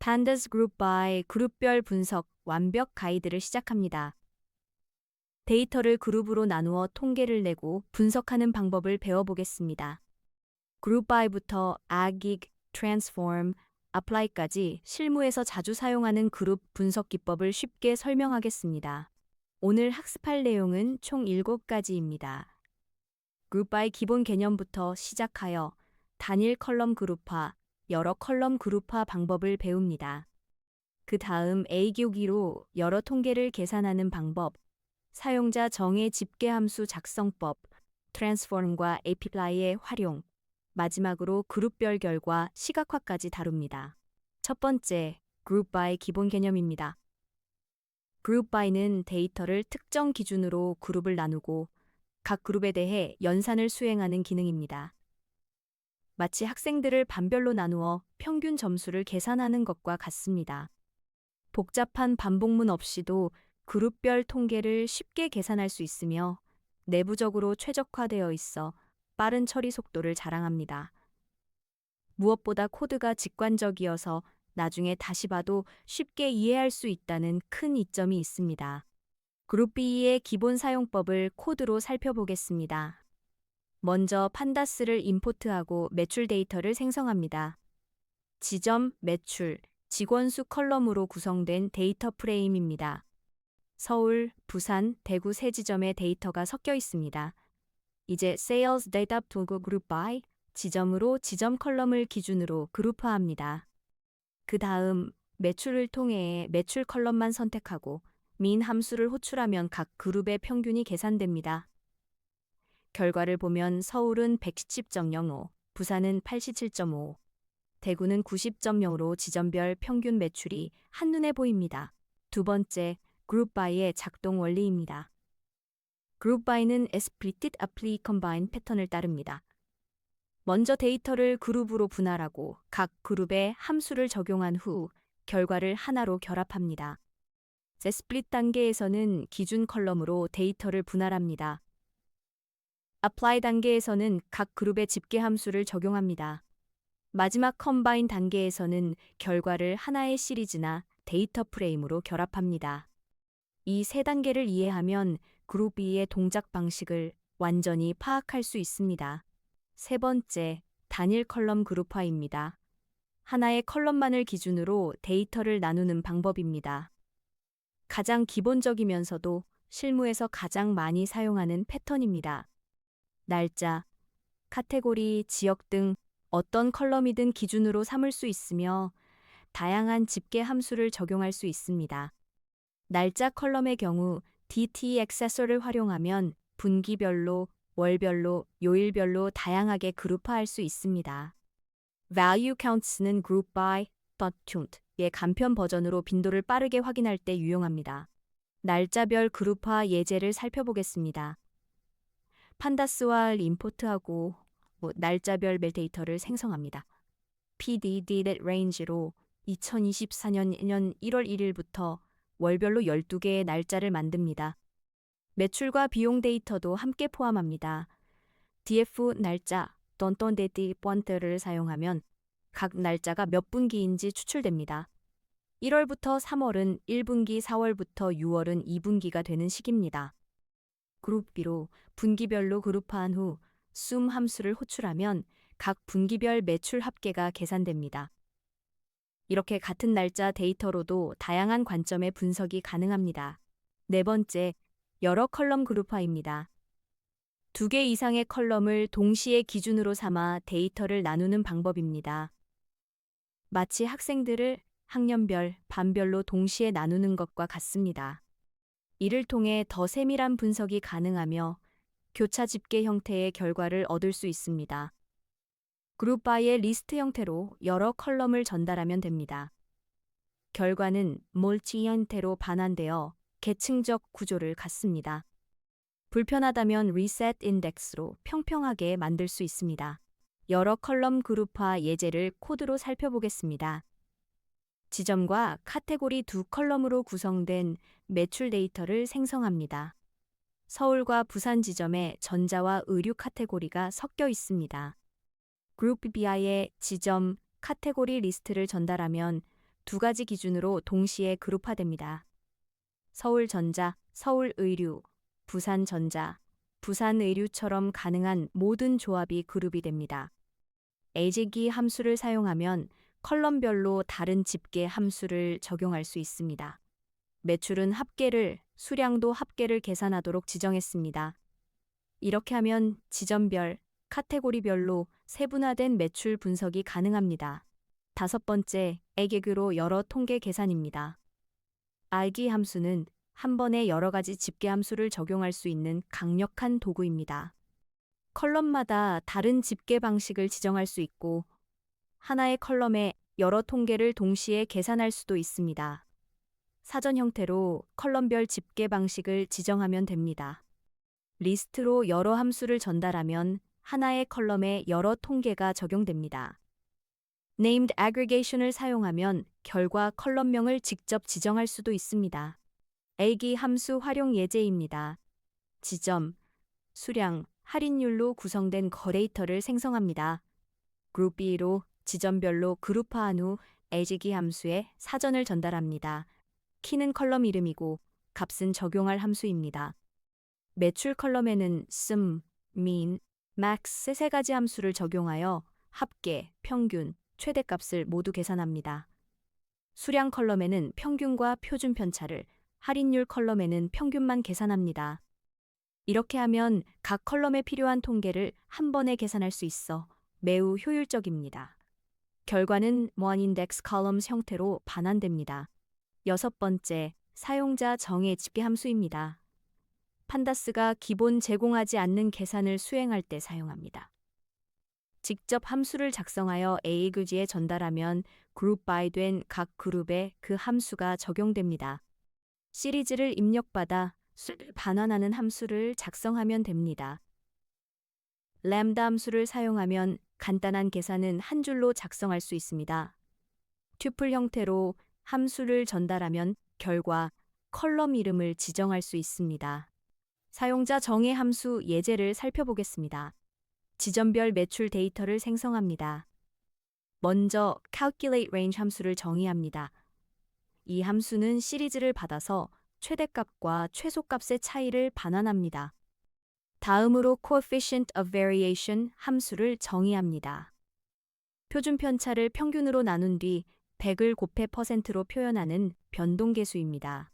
Pandas Group by 그룹별 분석 완벽 가이드를 시작합니다. 데이터를 그룹으로 나누어 통계를 내고 분석하는 방법을 배워보겠습니다. Group by부터 aggig, transform, apply까지 실무에서 자주 사용하는 그룹 분석 기법을 쉽게 설명하겠습니다. 오늘 학습할 내용은 총 7가지입니다. Group by 기본 개념부터 시작하여 단일 컬럼 그룹화, 여러 컬럼 그룹화 방법을 배웁니다. 그 다음 A교기로 여러 통계를 계산하는 방법, 사용자 정의 집계함수 작성법, 트랜스폼과 API의 활용, 마지막으로 그룹별 결과 시각화까지 다룹니다. 첫 번째, Group by 기본 개념입니다. Group by는 데이터를 특정 기준으로 그룹을 나누고 각 그룹에 대해 연산을 수행하는 기능입니다. 마치 학생들을 반별로 나누어 평균 점수를 계산하는 것과 같습니다. 복잡한 반복문 없이도 그룹별 통계를 쉽게 계산할 수 있으며 내부적으로 최적화되어 있어 빠른 처리 속도를 자랑합니다. 무엇보다 코드가 직관적이어서 나중에 다시 봐도 쉽게 이해할 수 있다는 큰 이점이 있습니다. 그룹 B의 기본 사용법을 코드로 살펴보겠습니다. 먼저 판다스를 임포트하고 매출 데이터를 생성합니다. 지점, 매출, 직원수 컬럼으로 구성된 데이터 프레임입니다. 서울, 부산, 대구 세 지점의 데이터가 섞여 있습니다. 이제 Sales Data to Group by 지점으로 지점 컬럼을 기준으로 그룹화합니다. 그 다음 매출을 통해 매출 컬럼만 선택하고 min 함수를 호출하면 각 그룹의 평균이 계산됩니다. 결과를 보면 서울은 110.05, 부산은 87.5, 대구는 90.0으로 지점별 평균 매출이 한눈에 보입니다. 두 번째, 그룹 by의 작동 원리입니다. 그룹 by는 Split Apply Combine 패턴을 따릅니다. 먼저 데이터를 그룹으로 분할하고 각 그룹에 함수를 적용한 후 결과를 하나로 결합합니다. Split 단계에서는 기준 컬럼으로 데이터를 분할합니다. Apply 단계에서는 각 그룹의 집계 함수를 적용합니다. 마지막 컴바인 단계에서는 결과를 하나의 시리즈나 데이터 프레임으로 결합합니다. 이 세 단계를 이해하면 그룹 B의 동작 방식을 완전히 파악할 수 있습니다. 세 번째, 단일 컬럼 그룹화입니다. 하나의 컬럼만을 기준으로 데이터를 나누는 방법입니다. 가장 기본적이면서도 실무에서 가장 많이 사용하는 패턴입니다. 날짜, 카테고리, 지역 등 어떤 컬럼이든 기준으로 삼을 수 있으며 다양한 집계 함수를 적용할 수 있습니다. 날짜 컬럼의 경우 DT 액세서를 활용하면 분기별로, 월별로, 요일별로 다양하게 그룹화할 수 있습니다. Value Counts는 Group by .tuned의 간편 버전으로 빈도를 빠르게 확인할 때 유용합니다. 날짜별 그룹화 예제를 살펴보겠습니다. 판다스와 임포트하고 날짜별 데이터를 생성합니다. PDD range로 2024년 1월 1일부터 월별로 12개의 날짜를 만듭니다. 매출과 비용 데이터도 함께 포함합니다. DF 날짜, 돈돈데티 폰트를 사용하면 각 날짜가 몇 분기인지 추출됩니다. 1월부터 3월은 1분기, 4월부터 6월은 2분기가 되는 시기입니다. 그룹 B로 분기별로 그룹화한 후 sum 함수를 호출하면 각 분기별 매출 합계가 계산됩니다. 이렇게 같은 날짜 데이터로도 다양한 관점의 분석이 가능합니다. 네 번째, 여러 컬럼 그룹화입니다. 2개 이상의 컬럼을 동시에 기준으로 삼아 데이터를 나누는 방법입니다. 마치 학생들을 학년별, 반별로 동시에 나누는 것과 같습니다. 이를 통해 더 세밀한 분석이 가능하며 교차 집계 형태의 결과를 얻을 수 있습니다. 그룹 바이의 리스트 형태로 여러 컬럼을 전달하면 됩니다. 결과는 멀티 형태로 반환되어 계층적 구조를 갖습니다. 불편하다면 리셋 인덱스로 평평하게 만들 수 있습니다. 여러 컬럼 그룹화 예제를 코드로 살펴보겠습니다. 지점과 카테고리 두 컬럼으로 구성된 매출 데이터를 생성합니다. 서울과 부산 지점에 전자와 의류 카테고리가 섞여 있습니다. 그룹 BI의 지점, 카테고리 리스트를 전달하면 두 가지 기준으로 동시에 그룹화됩니다. 서울전자, 서울의류, 부산전자, 부산의류처럼 가능한 모든 조합이 그룹이 됩니다. LG기 함수를 사용하면 컬럼별로 다른 집계 함수를 적용할 수 있습니다. 매출은 합계를, 수량도 합계를 계산하도록 지정했습니다. 이렇게 하면 지점별, 카테고리별로 세분화된 매출 분석이 가능합니다. 다섯 번째, 애계규로 여러 통계 계산입니다. 알기 함수는 한 번에 여러 가지 집계 함수를 적용할 수 있는 강력한 도구입니다. 컬럼마다 다른 집계 방식을 지정할 수 있고, 하나의 컬럼에 여러 통계를 동시에 계산할 수도 있습니다. 사전 형태로 컬럼별 집계 방식을 지정하면 됩니다. 리스트로 여러 함수를 전달하면 하나의 컬럼에 여러 통계가 적용됩니다. Named aggregation을 사용하면 결과 컬럼명을 직접 지정할 수도 있습니다. A기 함수 활용 예제입니다. 지점, 수량, 할인율로 구성된 거래이터를 생성합니다. 그룹 B로 지점별로 그룹화한 후 LG기 함수에 사전을 전달합니다. 키는 컬럼 이름이고 값은 적용할 함수입니다. 매출 컬럼에는 sum, mean, max 세 가지 함수를 적용하여 합계, 평균, 최대값을 모두 계산합니다. 수량 컬럼에는 평균과 표준 편차를, 할인율 컬럼에는 평균만 계산합니다. 이렇게 하면 각 컬럼에 필요한 통계를 한 번에 계산할 수 있어 매우 효율적입니다. 결과는 one index columns 형태로 반환됩니다. 여섯 번째, 사용자 정의 집계 함수입니다. 판다스가 기본 제공하지 않는 계산을 수행할 때 사용합니다. 직접 함수를 작성하여 A그지에 전달하면 그룹 by 된 각 그룹에 그 함수가 적용됩니다. 시리즈를 입력받아 수를 반환하는 함수를 작성하면 됩니다. 램다 함수를 사용하면 간단한 계산은 한 줄로 작성할 수 있습니다. 튜플 형태로 함수를 전달하면 결과, 컬럼 이름을 지정할 수 있습니다. 사용자 정의 함수 예제를 살펴보겠습니다. 지점별 매출 데이터를 생성합니다. 먼저 calculate range 함수를 정의합니다. 이 함수는 시리즈를 받아서 최대값과 최소값의 차이를 반환합니다. 다음으로 coefficient of variation 함수를 정의합니다. 표준 편차를 평균으로 나눈 뒤 100을 곱해 %로 표현하는 변동계수입니다.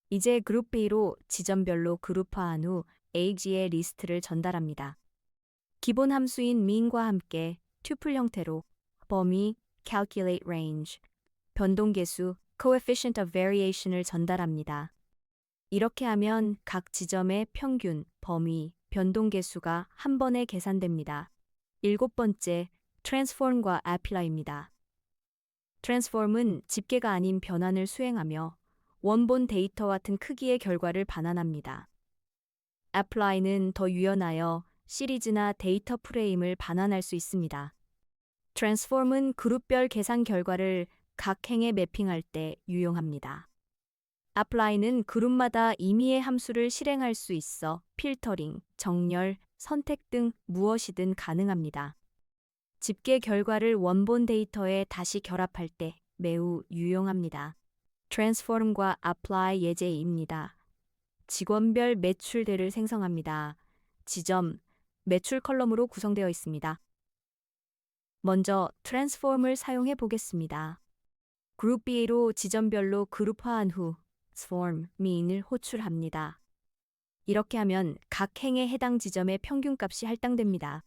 이제 그룹 B로 지점별로 그룹화한 후 AG의 리스트를 전달합니다. 기본 함수인 mean과 함께 튜플 형태로 범위 calculate range, 변동계수 coefficient of variation을 전달합니다. 이렇게 하면 각 지점의 평균, 범위, 변동계수가 한 번에 계산됩니다. 일곱 번째, transform과 apply입니다. transform은 집계가 아닌 변환을 수행하며 원본 데이터와 같은 크기의 결과를 반환합니다. apply는 더 유연하여 시리즈나 데이터 프레임을 반환할 수 있습니다. transform은 그룹별 계산 결과를 각 행에 매핑할 때 유용합니다. apply는 그룹마다 임의의 함수를 실행할 수 있어 필터링, 정렬, 선택 등 무엇이든 가능합니다. 집계 결과를 원본 데이터에 다시 결합할 때 매우 유용합니다. transform과 apply 예제입니다. 직원별 매출대를 생성합니다. 지점, 매출 컬럼으로 구성되어 있습니다. 먼저 transform을 사용해 보겠습니다. 그룹 B로 지점별로 그룹화한 후 swarm, mean을 호출합니다. 이렇게 하면 각 행에 해당 지점의 평균값이 할당됩니다.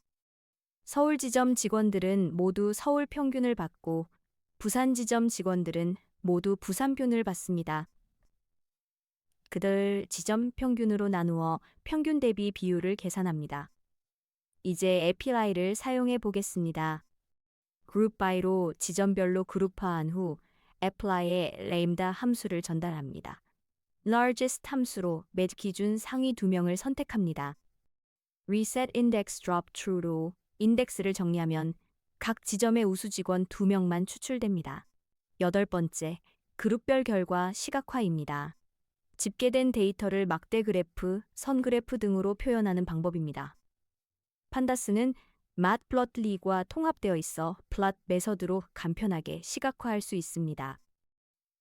서울 지점 직원들은 모두 서울 평균을 받고 부산 지점 직원들은 모두 부산균을 받습니다. 그들 지점 평균으로 나누어 평균 대비 비율을 계산합니다. 이제 apply를 사용해 보겠습니다. 그룹 by로 지점별로 그룹화한 후 apply에 lambda 함수를 전달합니다. largest 함수로 매 기준 상위 2명을 선택합니다. reset index drop true로 인덱스를 정리하면 각 지점의 우수 직원 2명만 추출됩니다. 여덟 번째, 그룹별 결과 시각화입니다. 집계된 데이터를 막대 그래프, 선 그래프 등으로 표현하는 방법입니다. 판다스는 matplotlib과 통합되어 있어 플롯 메서드로 간편하게 시각화할 수 있습니다.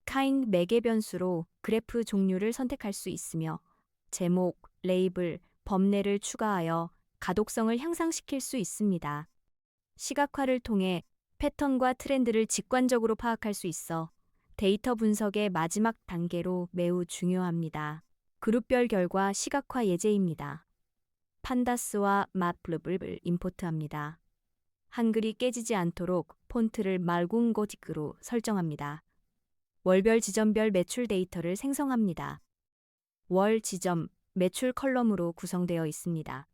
kind 매개 변수로 그래프 종류를 선택할 수 있으며 제목, 레이블, 범례를 추가하여 가독성을 향상시킬 수 있습니다. 시각화를 통해 패턴과 트렌드를 직관적으로 파악할 수 있어 데이터 분석의 마지막 단계로 매우 중요합니다. 그룹별 결과 시각화 예제입니다. 판다스와 matplib을 임포트합니다. 한글이 깨지지 않도록 폰트를 맑은 고딕으로 설정합니다. 월별 지점별 매출 데이터를 생성합니다. 월 지점, 매출 컬럼으로 구성되어 있습니다.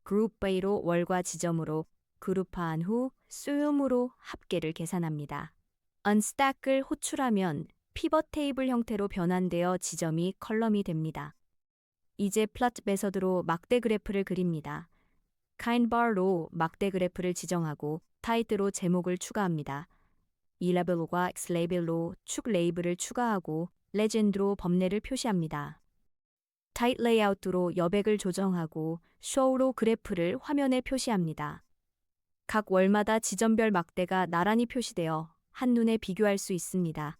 그룹 바이로 월과 지점으로 그룹화한 후 수요으로 합계를 계산합니다. unstack을 호출하면 피벗 테이블 형태로 변환되어 지점이 컬럼이 됩니다. 이제 플롯 메서드로 막대 그래프를 그립니다. kindbar로 막대 그래프를 지정하고 타이틀로 제목을 추가합니다. eLabel과 xLabel로 축 레이블을 추가하고 legend로 범례를 표시합니다. 타이틀 레이아웃으로 여백을 조정하고 show로 그래프를 화면에 표시합니다. 각 월마다 지점별 막대가 나란히 표시되어 한눈에 비교할 수 있습니다.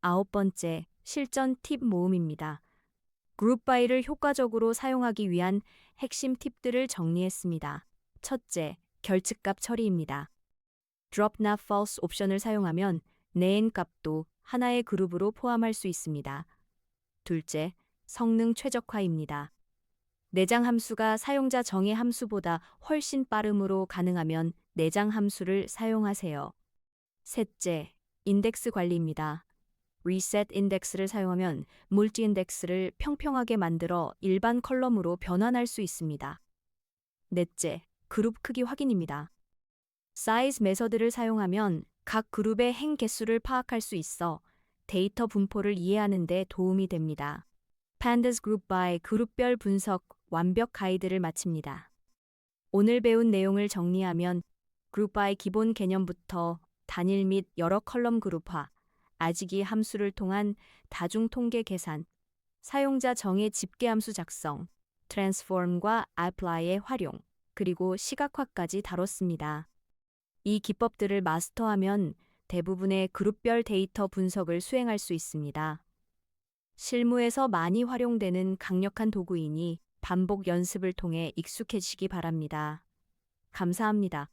9번째, 실전 팁 모음입니다. 그룹 바이를 효과적으로 사용하기 위한 핵심 팁들을 정리했습니다. 첫째, 결측값 처리입니다. drop not false 옵션을 사용하면 내엔 값도 하나의 그룹으로 포함할 수 있습니다. 둘째, 성능 최적화입니다. 내장 함수가 사용자 정의 함수보다 훨씬 빠름으로 가능하면 내장 함수를 사용하세요. 셋째, 인덱스 관리입니다. reset 인덱스를 사용하면 물티 인덱스를 평평하게 만들어 일반 컬럼으로 변환할 수 있습니다. 넷째, 그룹 크기 확인입니다. size 메서드를 사용하면 각 그룹의 행 개수를 파악할 수 있어 데이터 분포를 이해하는 데 도움이 됩니다. Pandas Group by 그룹별 분석 완벽 가이드를 마칩니다. 오늘 배운 내용을 정리하면 Group by 기본 개념부터 단일 및 여러 컬럼 그룹화, 아지기 함수를 통한 다중 통계 계산, 사용자 정의 집계함수 작성, 트랜스폼과 apply의 활용, 그리고 시각화까지 다뤘습니다. 이 기법들을 마스터하면 대부분의 그룹별 데이터 분석을 수행할 수 있습니다. 실무에서 많이 활용되는 강력한 도구이니 반복 연습을 통해 익숙해지기 바랍니다. 감사합니다.